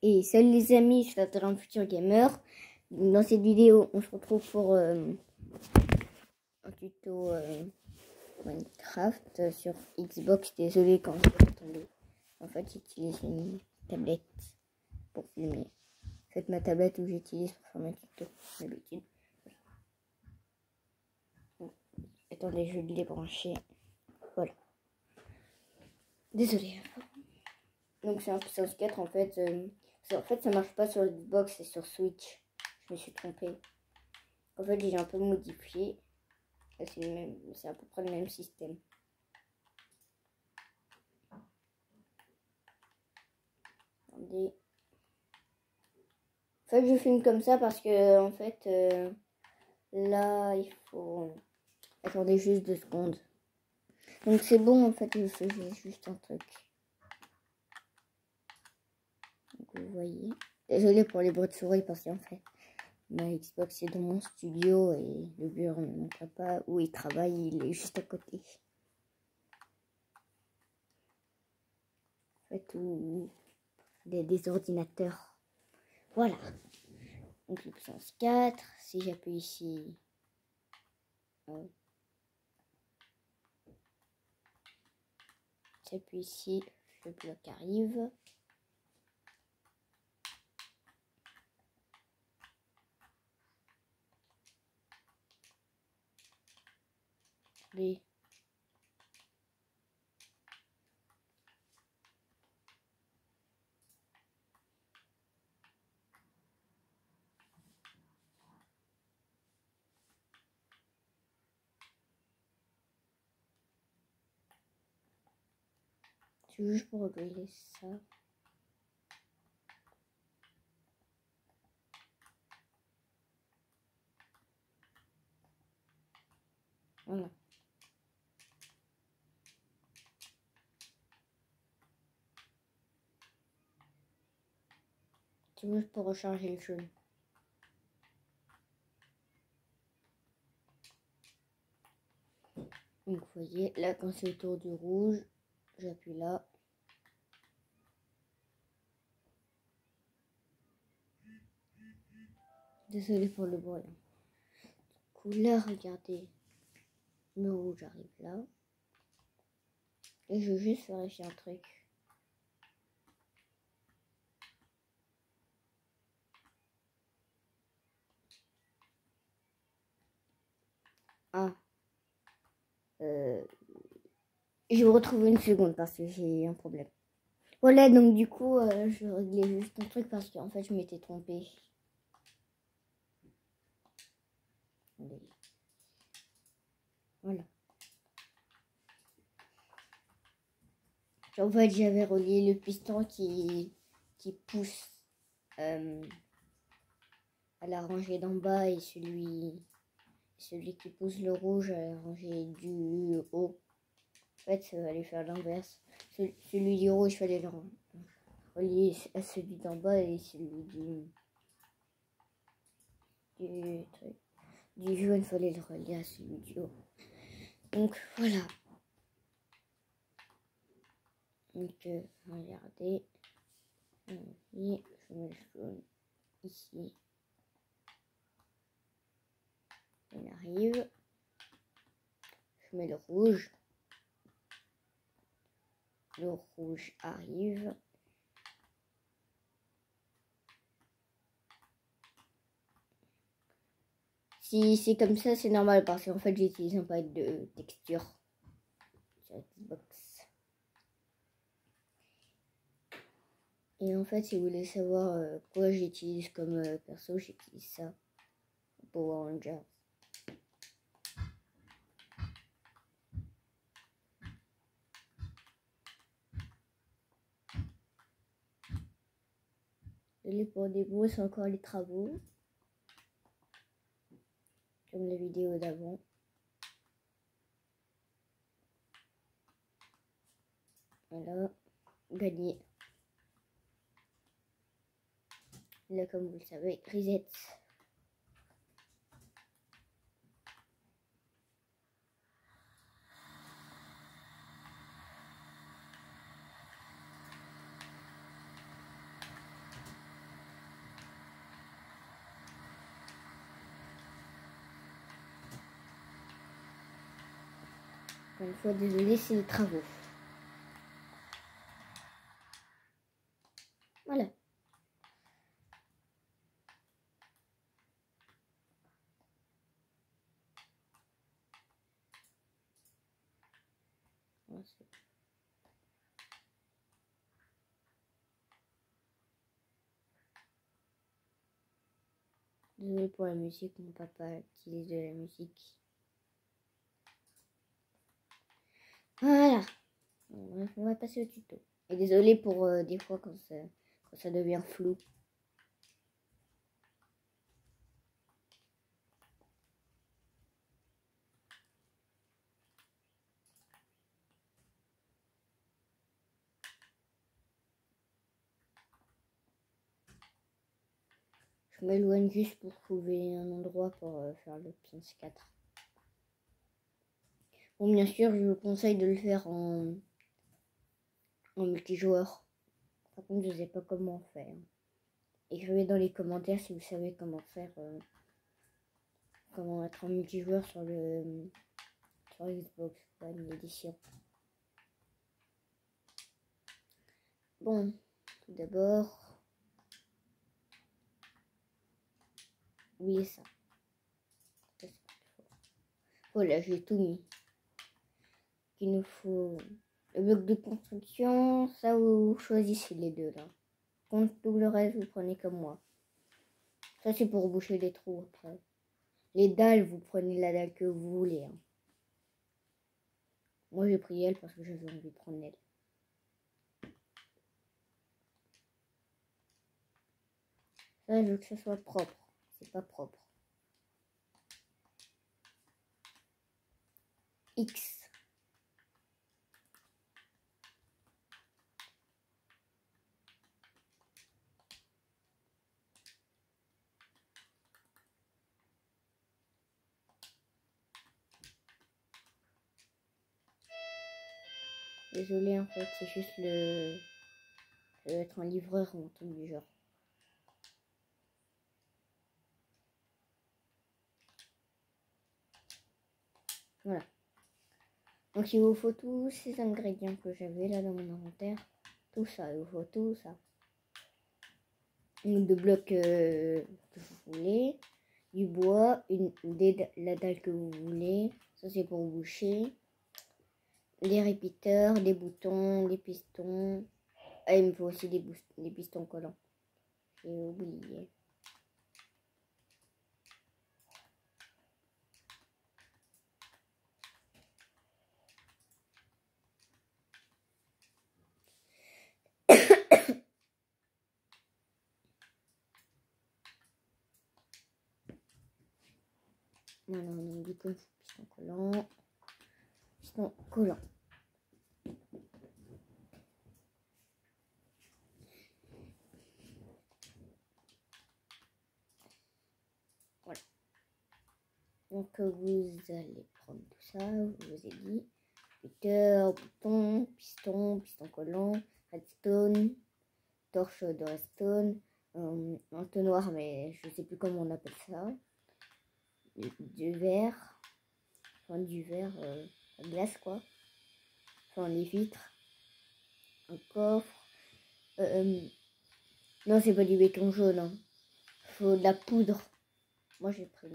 Et salut les amis, je suis un futur gamer. Dans cette vidéo, on se retrouve pour un tuto Minecraft sur Xbox. Désolé quand je vais tomber. En fait, j'utilise une tablette pour filmer. C'est ma tablette où j'utilise pour faire mes tutos d'habitude. Attendez, je vais le débrancher. Voilà. Désolé. Donc c'est un puissance 4 en fait. En fait, ça marche pas sur Xbox et sur Switch. Je me suis trompée. En fait, j'ai un peu modifié. C'est à peu près le même système. Attendez. En fait, je filme comme ça parce que, en fait, là, il faut... Attendez juste 2 secondes. Donc c'est bon, en fait, je faisais juste un truc. Donc, vous voyez. Désolé pour les bruits de souris parce qu'en fait, ma Xbox est dans mon studio et le bureau de mon papa où il travaille, il est juste à côté. En fait, où des ordinateurs. Voilà. Donc le puissance 4, si j'appuie ici, j'appuie ici, le bloc arrive. Les c'est juste pour régler ça. Voilà. C'est juste pour recharger le jeu. Donc vous voyez, là quand c'est autour du rouge, j'appuie là. Désolé pour le bruit. Du coup là, regardez, le rouge arrive là. Et je vais juste vérifier un truc. Ah. Je vous retrouve une seconde parce que j'ai un problème. Voilà, donc du coup, je réglais juste un truc parce qu'en fait, je m'étais trompée. Voilà. En fait, j'avais relié le piston qui pousse à la rangée d'en bas et celui qui pousse le rouge à la rangée du haut. En fait, ça va aller faire l'inverse. Celui du rouge, il fallait le relier à celui d'en bas et celui du jaune, il fallait le relier à celui du haut. Donc voilà. Donc regardez. Et je mets le jaune ici. Il arrive. Je mets le rouge. Le rouge arrive. Si c'est comme ça, c'est normal parce qu'en fait, j'utilise un palette de texture sur Xbox. Et en fait, si vous voulez savoir quoi j'utilise comme perso, j'utilise ça. Power Rangers. Désolé pour des bruits, c'est encore les travaux. Comme la vidéo d'avant. Voilà, gagné. Là, comme vous le savez, reset. Encore une fois, désolé, c'est les travaux. Voilà. Désolé pour la musique, mon papa utilise de la musique. Voilà. On va passer au tuto. Et désolé pour des fois quand ça devient flou. Je m'éloigne juste pour trouver un endroit pour faire le Pins 4. Bon, bien sûr, je vous conseille de le faire en multijoueur. Par contre, je ne sais pas comment faire. Écrivez dans les commentaires si vous savez comment faire, comment être en multijoueur sur Xbox One Edition. Bon, tout d'abord, oubliez ça. Voilà, j'ai tout mis. Il nous faut le bloc de construction, ça vous choisissez les deux là. Contre tout le reste, vous prenez comme moi. Ça c'est pour boucher les trous après. Les dalles, vous prenez la dalle que vous voulez. Hein. Moi j'ai pris elle parce que j'avais envie de prendre elle. Ça, je veux que ça soit propre. C'est pas propre. X. Désolé en fait, c'est juste le... Ça doit être un livreur ou un truc du genre. Voilà. Donc il vous faut tous ces ingrédients que j'avais là dans mon inventaire. Tout ça, il vous faut tout ça. Une de blocs que vous voulez. Du bois, la dalle que vous voulez. Ça c'est pour boucher. Les répéteurs, les boutons, les pistons. Ah, il me faut aussi des pistons collants. J'ai oublié. Voilà, on a dit comme piston collant. Piston collant. Voilà. Donc vous allez prendre tout ça, je vous ai dit. Répéteur, bouton, piston collant, redstone, torche de redstone, entonnoir, mais je sais plus comment on appelle ça. Du verre, enfin du verre, la glace quoi. Enfin les vitres, un coffre. Non, c'est pas du béton jaune. Hein. Faut de la poudre. Moi j'ai pris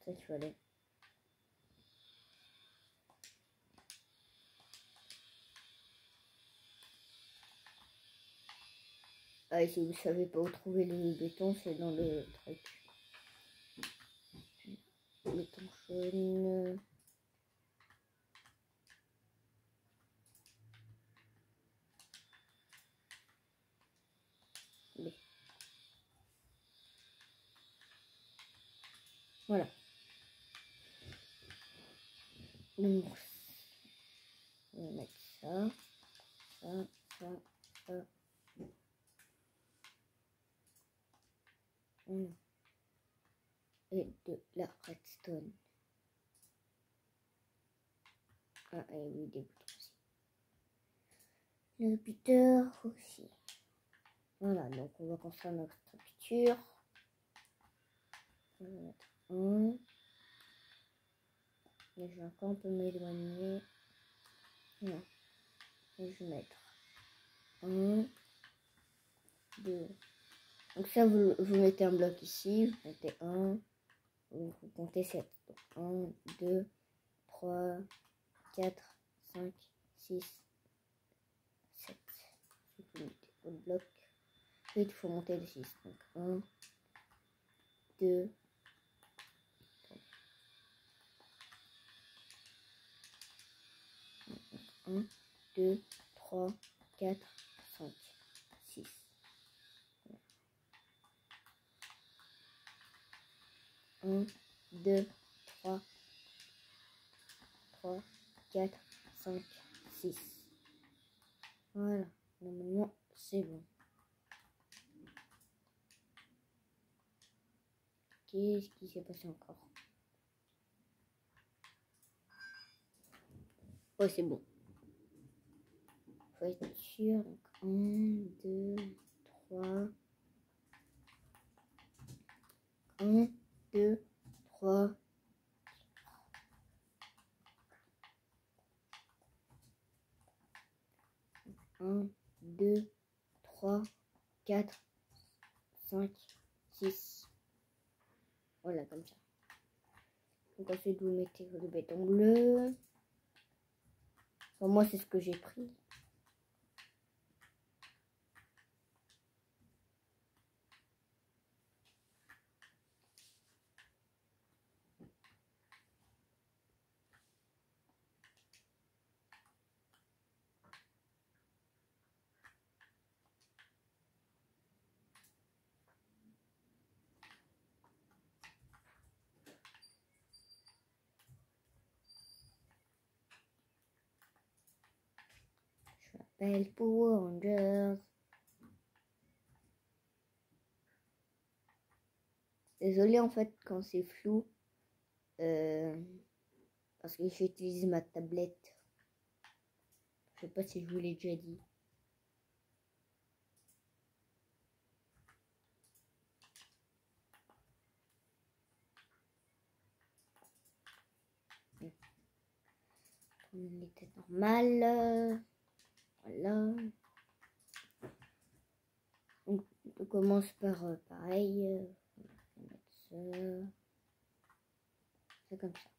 ça qu'il fallait. Ah, et si vous savez pas où trouver le béton, c'est dans le truc. Béton jaune. Voilà. Donc, on va mettre ça, ça, ça, ça. Et de la redstone. Ah, et oui, des boutons aussi. Le buteur aussi. Voilà, donc on va construire notre structure. On va mettre un. Mais je vais encore un peu m'éloigner. Non. Et je vais mettre 1, 2. Donc ça, vous mettez un bloc ici. Vous comptez 1. Vous comptez 7. Donc 1, 2, 3, 4, 5, 6, 7. Vous mettez votre bloc. Ensuite, il faut monter de 6. Donc 1, 2, 1, 2, 3, 4, 5, 6. 1, 2, 3, 3, 4, 5, 6. Voilà, normalement c'est bon. Qu'est-ce qui s'est passé encore? Oh, c'est bon. Faut être sûr. Donc 1, 2, 3. 1, 2, 3. 1, 2, 3, 4, 5, 6. Voilà, comme ça. Donc ensuite, vous mettez le béton bleu. Enfin, moi, c'est ce que j'ai pris. Je m'appelle Power Rangers. Désolée en fait quand c'est flou. Parce que j'utilise ma tablette. Je sais pas si je vous l'ai déjà dit. Il était normal. Voilà. Donc, on commence par pareil. On va mettre ça. C'est comme ça.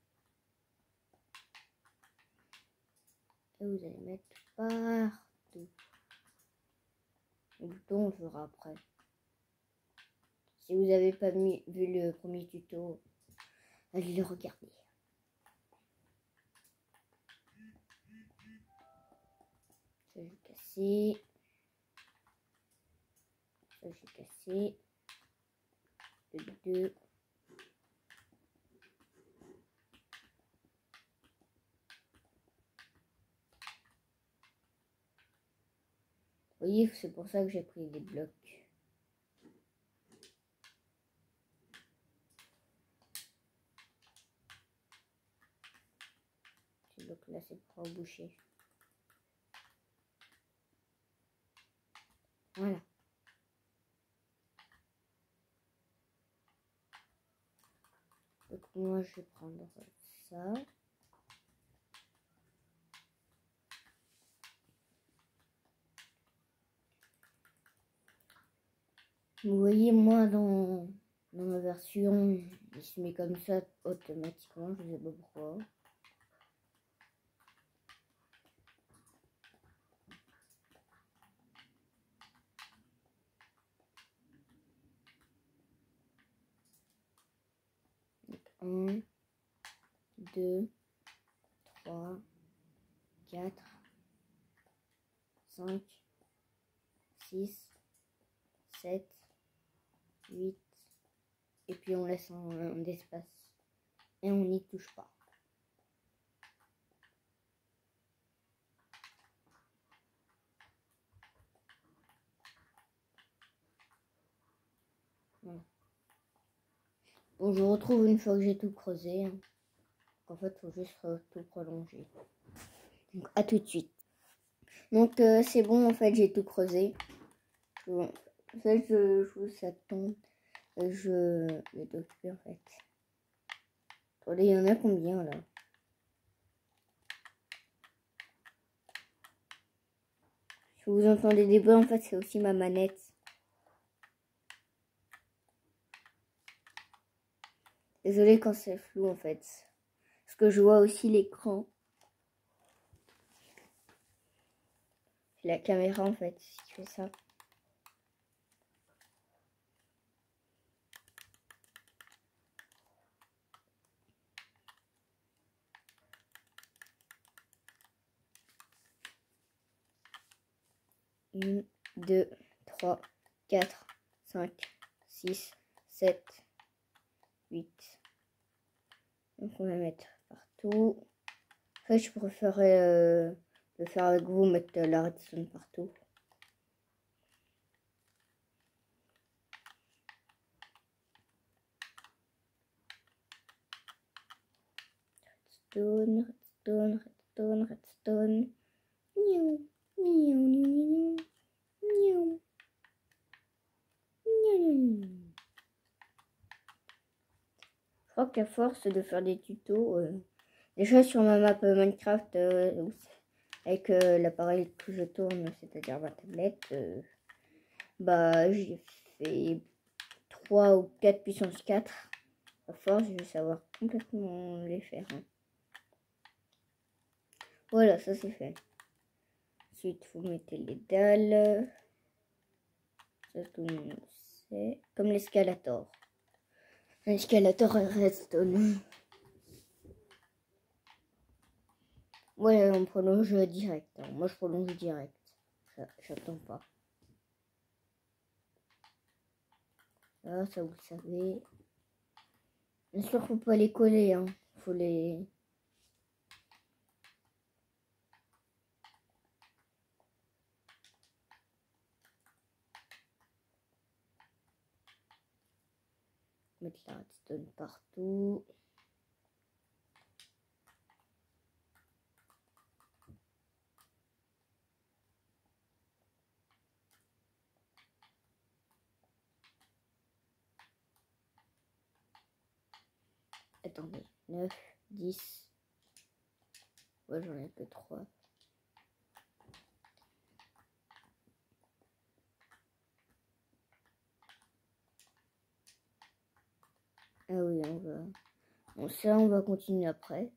Et vous allez mettre partout. Le bouton, on le fera après. Si vous n'avez pas vu le premier tuto, allez le regarder. Ça, j'ai cassé. Ça, j'ai cassé. Le 2. Vous voyez, c'est pour ça que j'ai pris des blocs. Ces blocs là, c'est pour emboucher. Voilà. Donc moi, je vais prendre ça. Vous voyez, moi, dans ma version, il se met comme ça automatiquement. Je ne sais pas pourquoi. Donc, 1, 2, 3, 4, 5, 6, 7, 8. Et puis on laisse un espace. Et on n'y touche pas. Voilà. Bon, je retrouve une fois que j'ai tout creusé. Hein. En fait, il faut juste tout prolonger. Donc, à tout de suite. Donc, c'est bon, en fait, j'ai tout creusé. Bon, en fait, je joue ça tombe. Je vais t'occuper, en fait. Attendez, il y en a combien, là? vous entendez des bruits, en fait, c'est aussi ma manette. Désolée quand c'est flou, en fait. Parce que je vois aussi l'écran. C'est la caméra, en fait, qui fait ça. Une, 2, 3, 4, 5, 6, 7, 8. Donc on va mettre partout. En fait, je préférerais le faire avec vous, mettre la redstone partout. Redstone, redstone, redstone, redstone. Miaou, miaou, miaou, miaou, miaou. Je crois qu'à force de faire des tutos, déjà sur ma map Minecraft, avec l'appareil que je tourne, c'est-à-dire ma tablette, bah j'ai fait 3 ou 4 puissance 4. À force, je vais savoir complètement les faire. Hein. Voilà, ça c'est fait. Ensuite, vous mettez les dalles. Ça, tout le monde sait. Comme l'escalator. L'escalator redstone. Ouais, on prolonge direct. Hein. Moi, je prolonge direct. J'attends pas. Là, ça vous le savez. Bien sûr, faut pas les coller. Hein. Faut les... mettre la redstone partout. Attendez, 9, 10. Ouais, j'en ai que 3. Ah oui, on va... Bon, ça, on va continuer après.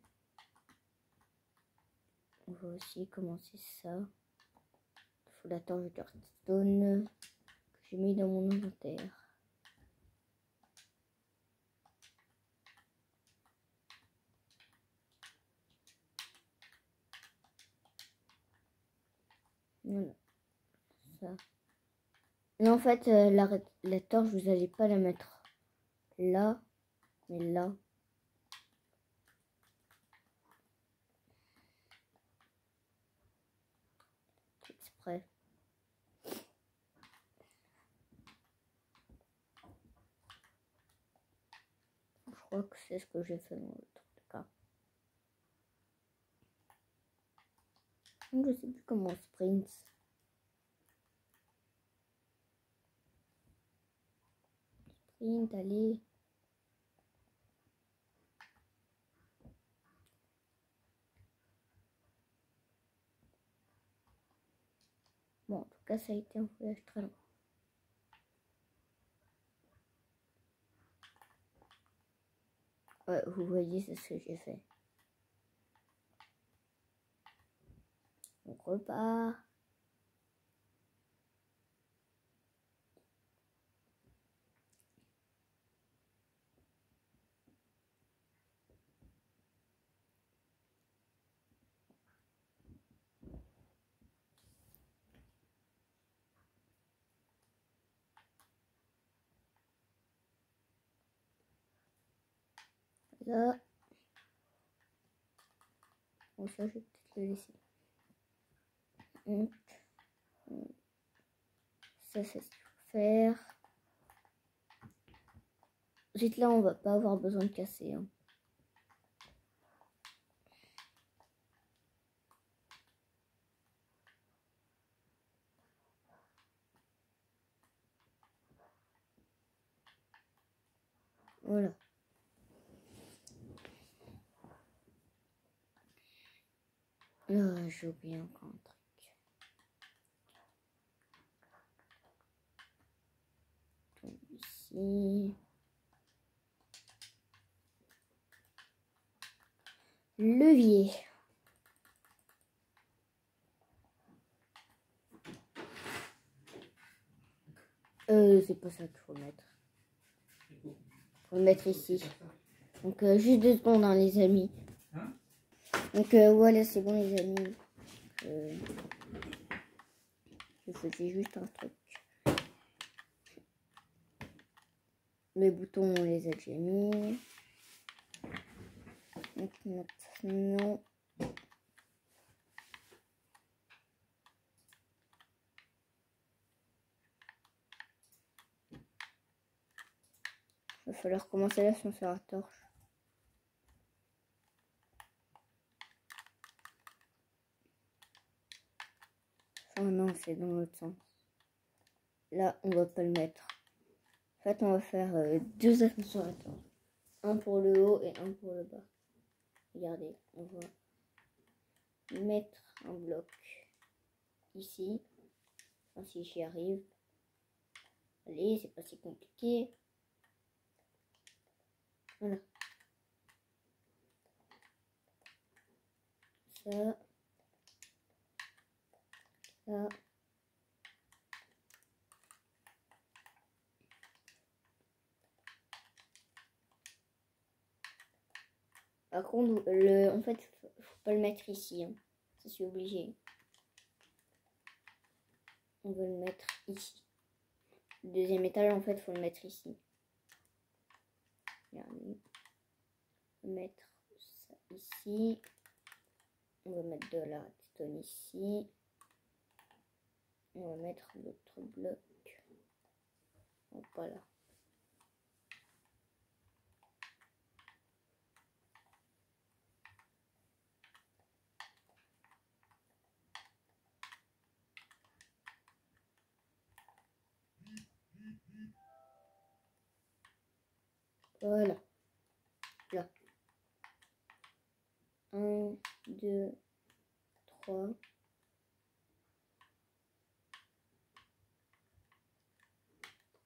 On va aussi commencer ça. Il faut la torche de redstone que j'ai mis dans mon inventaire. Voilà, ça. Mais en fait, la torche, vous n'allez pas la mettre là, mais là. Exprès. Je crois que c'est ce que j'ai fait dans l'autre cas. Je sais plus comment on sprint. Sprint, allez. Bon, en tout cas, ça a été un voyage très long. Ouais, vous voyez, c'est ce que j'ai fait. On repart. Là. Bon, ça, je vais peut-être le laisser. Ça, c'est ce qu'il faut faire. Ensuite, là, on va pas avoir besoin de casser. Hein. Voilà. J'ai oublié encore un truc. ici. Levier. C'est pas ça qu'il faut mettre. Faut le mettre ici. Donc juste 2 secondes hein, les amis. Donc voilà, c'est bon les amis. Je faisais juste un truc. Les boutons on les a déjà mis. Donc maintenant. Il va falloir commencer l'ascenseur à torche. Oh non, c'est dans l'autre sens. Là, on va pas le mettre. En fait, on va faire 2 ascenseurs à torche. Un pour le haut et un pour le bas. Regardez, on va mettre un bloc ici. Enfin, si j'y arrive. Allez, c'est pas si compliqué. Voilà. Ça. Ça. Par contre, en fait, faut pas le mettre ici. Hein. Je suis obligé. On va le mettre ici. Le deuxième étage, en fait, faut le mettre ici. Regardez. On va mettre ça ici. On va mettre de la redstone ici. On va mettre l'autre bloc. Voilà. Voilà. Là. 1, 2, 3.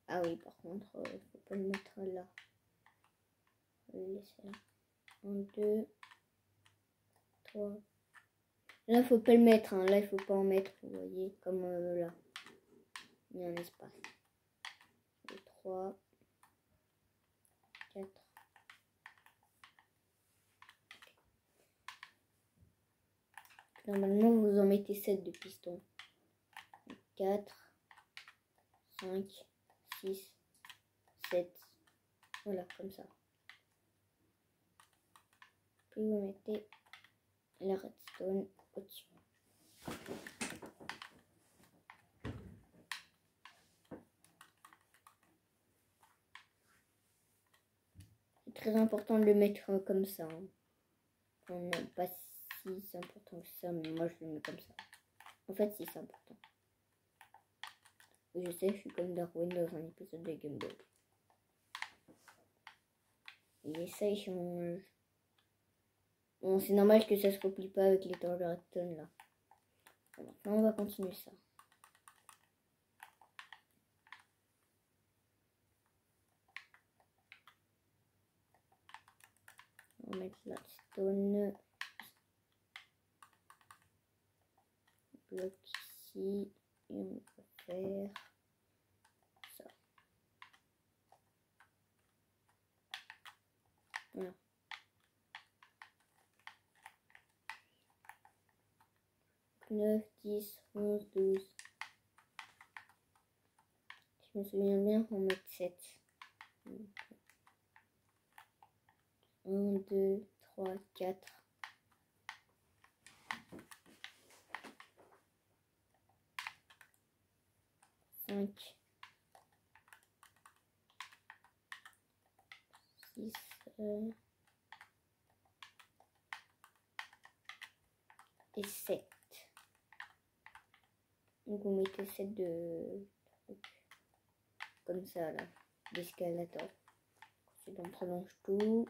Ah oui, par contre, faut pas le mettre là. On va le laisser là. 1, 2, 3. Là, faut pas le mettre. Hein. Là, il faut pas en mettre. Vous voyez, comme là. Il y a un espace. 2, 3, 4. Normalement, vous en mettez 7 de pistons. 4, 5, 6, 7. Voilà, comme ça. Puis vous mettez la redstone au-dessus. C'est très important de le mettre comme ça. Hein. On n'a pas si important que ça, mais moi je le mets comme ça. En fait, si c'est important. Je sais, je suis comme Darwin dans un épisode de Gumball. Et ça, il change. Bon, c'est normal que ça se replie pas avec les torches de redstone là. Bon, maintenant, on va continuer ça. On va mettre la stone. Bloc ici. Et on va faire ça. Voilà. 9, 10, 11, 12. Si je me souviens bien, on va mettre 7. 1, 2, 3, 4. 5, 6, et 7. Donc on mettait 7 de trucs comme ça là, d'escalator. Ensuite on prolonge tout.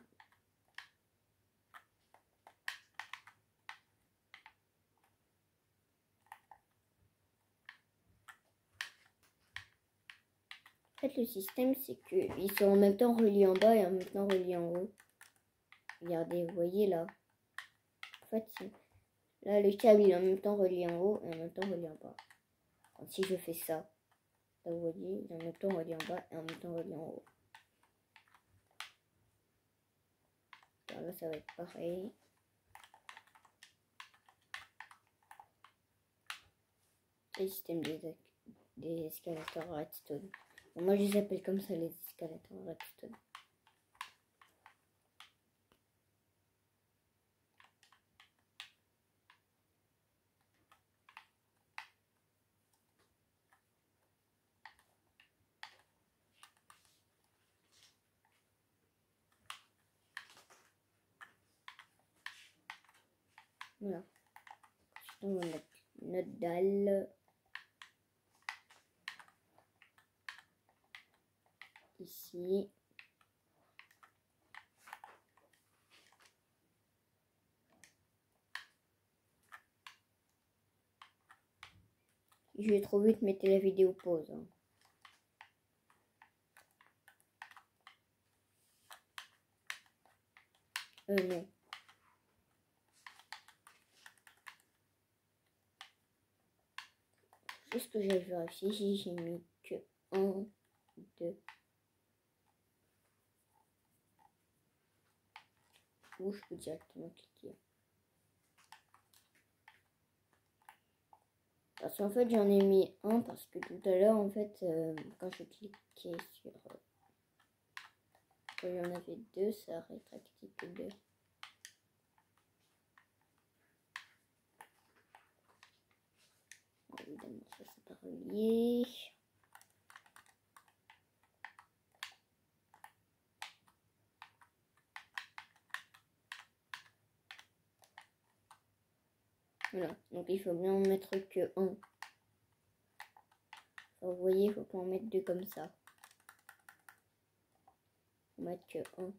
En fait, le système, c'est qu'ils sont en même temps reliés en bas et en même temps reliés en haut. Regardez, vous voyez là. En fait, là, le câble, il est en même temps relié en haut et en même temps relié en bas. Donc, si je fais ça, là, vous voyez, il est en même temps relié en bas et en même temps relié en haut. Alors là, ça va être pareil. C'est le système des escalators redstone. Bon, moi, je les appelle comme ça, les escalators redstone. Voilà. On va mettre notre dalle ici. Si je vais trop vite, mettez la vidéo pause. Hein. Non. Juste que j'ai vérifié si j'ai mis que 1, 2. Ou je peux directement cliquer. Parce qu'en fait, j'en ai mis un parce que tout à l'heure, en fait, quand je cliquais sur... quand il y en avait 2, ça a rétracté que 2. Évidemment, ça c'est pas relié. Voilà, donc il faut bien en mettre que 1. Vous voyez, il faut pas en mettre 2 comme ça. Il faut mettre que 1.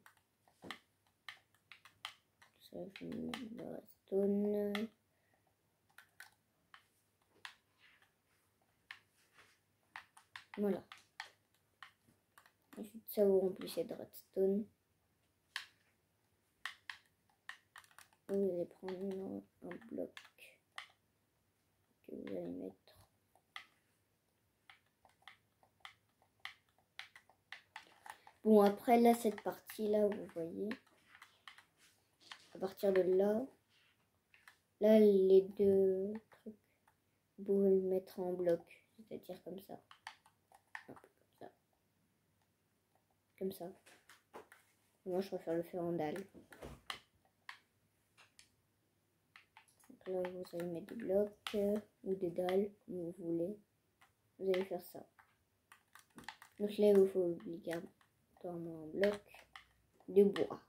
Ça, je mets le redstone. Voilà. Ensuite, ça vous remplissez de redstone. Vous allez prendre un bloc que vous allez mettre. Bon, après là, cette partie-là, vous voyez, à partir de là, les deux trucs, vous pouvez le mettre en bloc, c'est-à-dire comme ça. Comme ça. Moi, je préfère le faire en dalle. Donc là, vous allez mettre des blocs ou des dalles, comme vous voulez. Vous allez faire ça. Donc là, il vous faut obligatoirement un bloc de bois.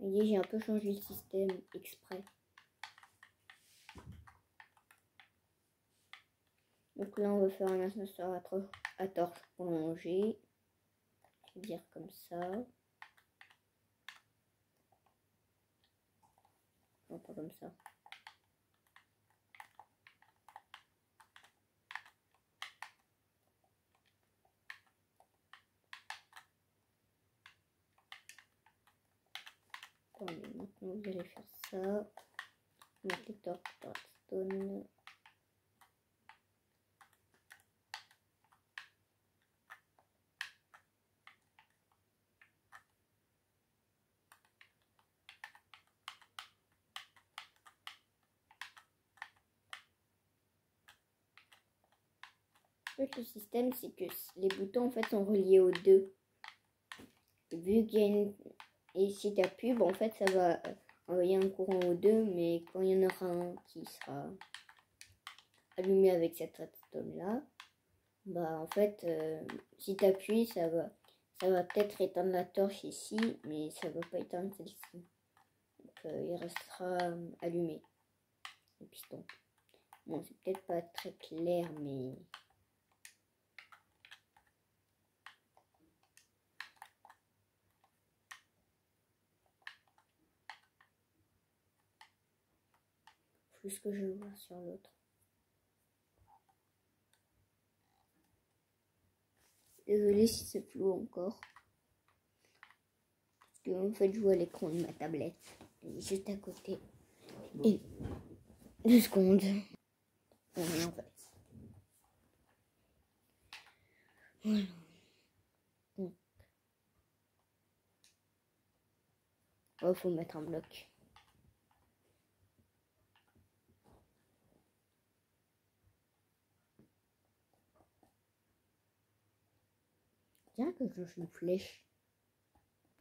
Vous voyez, j'ai un peu changé le système exprès. Donc là, on va faire un ascenseur à torche prolongée. Je vais dire comme ça. Non, pas comme ça. Attendez, maintenant vous allez faire ça. Mettre les torches redstone. En fait, le système, c'est que les boutons en fait sont reliés aux deux. Vu qu'il y a une... Et si tu appuies, bon, en fait, ça va envoyer un courant aux deux, mais quand il y en aura un qui sera allumé avec cette redstone là, bah en fait, si tu appuies, ça va peut-être éteindre la torche ici, mais ça va pas éteindre celle-ci. Donc il restera allumé, le piston. Bon, c'est peut-être pas très clair, mais... plus que je vais voir sur l'autre. Désolée si c'est flou encore. Parce que en fait je vois l'écran de ma tablette. Elle est juste à côté. Et 2 secondes. Ouais, en fait. Voilà. Donc. Oh, faut mettre un bloc. Tiens que je lance une flèche.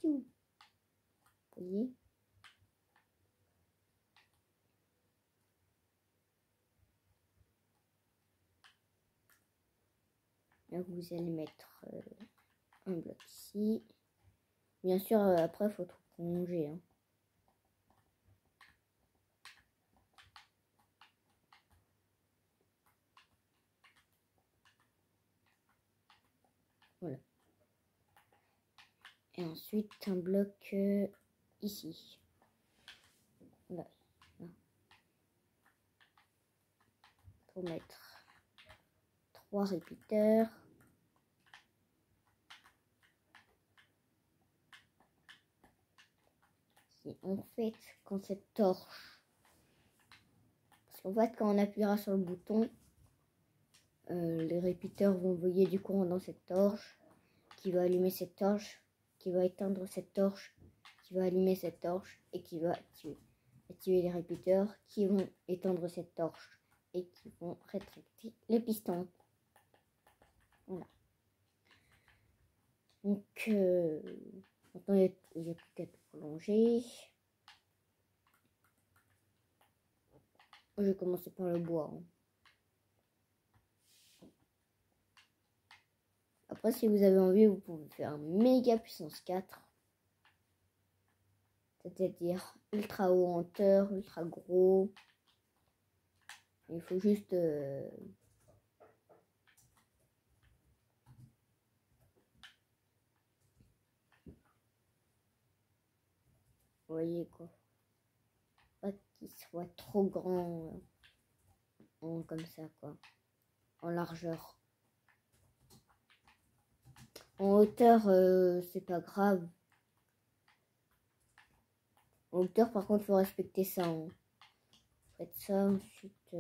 Vous voyez? Là, vous allez mettre un bloc ici. Bien sûr, après, il faut tout prolonger. Hein. Voilà. Et ensuite, un bloc ici. Là. Pour mettre 3 répéteurs. Et en fait, quand cette torche, parce qu'en fait, quand on appuiera sur le bouton, les répéteurs vont envoyer du courant dans cette torche, qui va allumer cette torche, qui va éteindre cette torche, qui va allumer cette torche et qui va activer les répéteurs qui vont éteindre cette torche et qui vont rétracter les pistons. Voilà. Donc, maintenant, il n'y a plus qu'à tout prolonger. Je vais commencer par le bois. Hein. Après, si vous avez envie, vous pouvez faire un méga puissance 4. C'est-à-dire ultra haut en hauteur, ultra gros. Il faut juste... Vous voyez quoi. Pas qu'il soit trop grand comme ça quoi. En largeur. En hauteur, c'est pas grave. En hauteur, par contre, il faut respecter ça. Hein. Faites ça, ensuite...